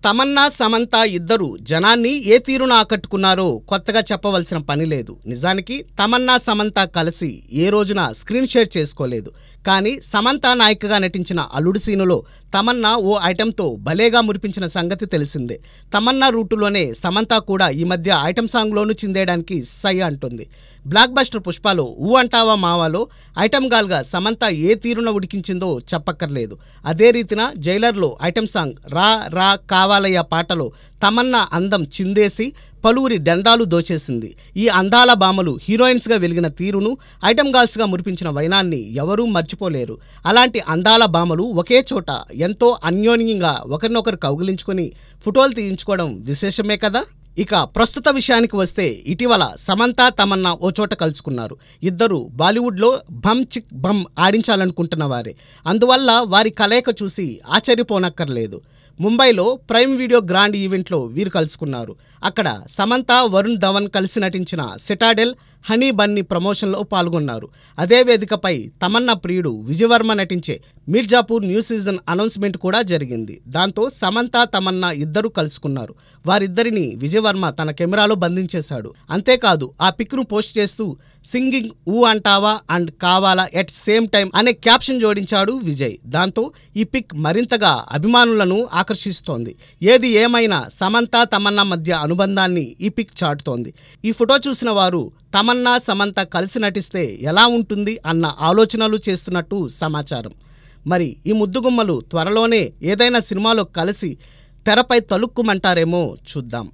తమన్నా సమంత ఇద్దరు జనాన్ని ఏ తీరున ఆకట్టుకున్నారో కొత్తగా చెప్పవలసిన పని లేదు. నిజానికి తమన్నా సమంత కలిసి ఏ రోజున స్క్రీన్ షేర్ చేసుకోలేదు. కానీ సమంత నాయికగా నటించిన అల్లుడు సీనులో తమన్నా ఓ ఐటెంతో భలేగా మురిపించిన సంగతి తెలిసిందే. తమన్నా రూటులోనే సమంత కూడా ఈ మధ్య ఐటెం సాంగ్లోనూ చిందేయడానికి సై అంటుంది. బ్లాక్ బస్టర్ పుష్పలో ఊ అంటావా మావాలో ఐటెం గాల్గా సమంత ఏ తీరున ఉడికించిందో చెప్పక్కర్లేదు. అదే రీతిన జైలర్లో ఐటెం సాంగ్ రా రా కావాలయ్య పాటలో తమన్నా అందం చిందేసి పలువురి దండాలు దోచేసింది. ఈ అందాల భామలు హీరోయిన్స్గా వెలిగిన తీరును, ఐటెం గర్ల్స్గా మురిపించిన వైనాన్ని ఎవరూ మర్చిపోలేరు. అలాంటి అందాల భామలు ఒకే చోట ఎంతో అన్యోన్యంగా ఒకరినొకరు కౌగిలించుకొని ఫోటోలు తీయించుకోవడం విశేషమే కదా. ఇక ప్రస్తుత విషయానికి వస్తే ఇటీవల సమంత తమన్నా ఓ చోట కలుసుకున్నారు. ఇద్దరు బాలీవుడ్లో బమ్ చిక్ బమ్ ఆడించాలనుకుంటున్న వారే. అందువల్ల వారి కలయిక చూసి ఆశ్చర్యపోనక్కర్లేదు. ముంబైలో ప్రైమ్ వీడియో గ్రాండ్ ఈవెంట్లో వీరు కలుసుకున్నారు. అక్కడ సమంత వరుణ్ ధవన్ కలిసి నటించిన సిటాడెల్ హనీ బన్నీ ప్రమోషన్లో పాల్గొన్నారు. అదే వేదికపై తమన్నా ప్రియుడు విజయవర్మ నటించే మీర్జాపూర్ న్యూ సీజన్ అనౌన్స్మెంట్ కూడా జరిగింది. దాంతో సమంత తమన్నా ఇద్దరు కలుసుకున్నారు. వారిద్దరిని విజయవర్మ తన కెమెరాలో బంధించేశాడు. అంతేకాదు ఆ పిక్ను పోస్ట్ చేస్తూ సింగింగ్ ఊ అంటావా అండ్ కావాలా ఎట్ సేమ్ టైం అనే క్యాప్షన్ జోడించాడు విజయ్. దాంతో ఈ పిక్ మరింతగా అభిమానులను ఆకర్షిస్తోంది. ఏది ఏమైనా సమంత తమన్నా మధ్య అనుబంధాన్ని ఈ పిక్ చాటుతోంది. ఈ ఫోటో చూసిన వారు తమన్నా సమంత కలిసి నటిస్తే ఎలా ఉంటుంది అన్న ఆలోచనలు చేస్తున్నట్టు సమాచారం. మరి ఈ ముద్దుగుమ్మలు త్వరలోనే ఏదైనా సినిమాలో కలిసి తెరపై తలుక్కుమంటారేమో చూద్దాం.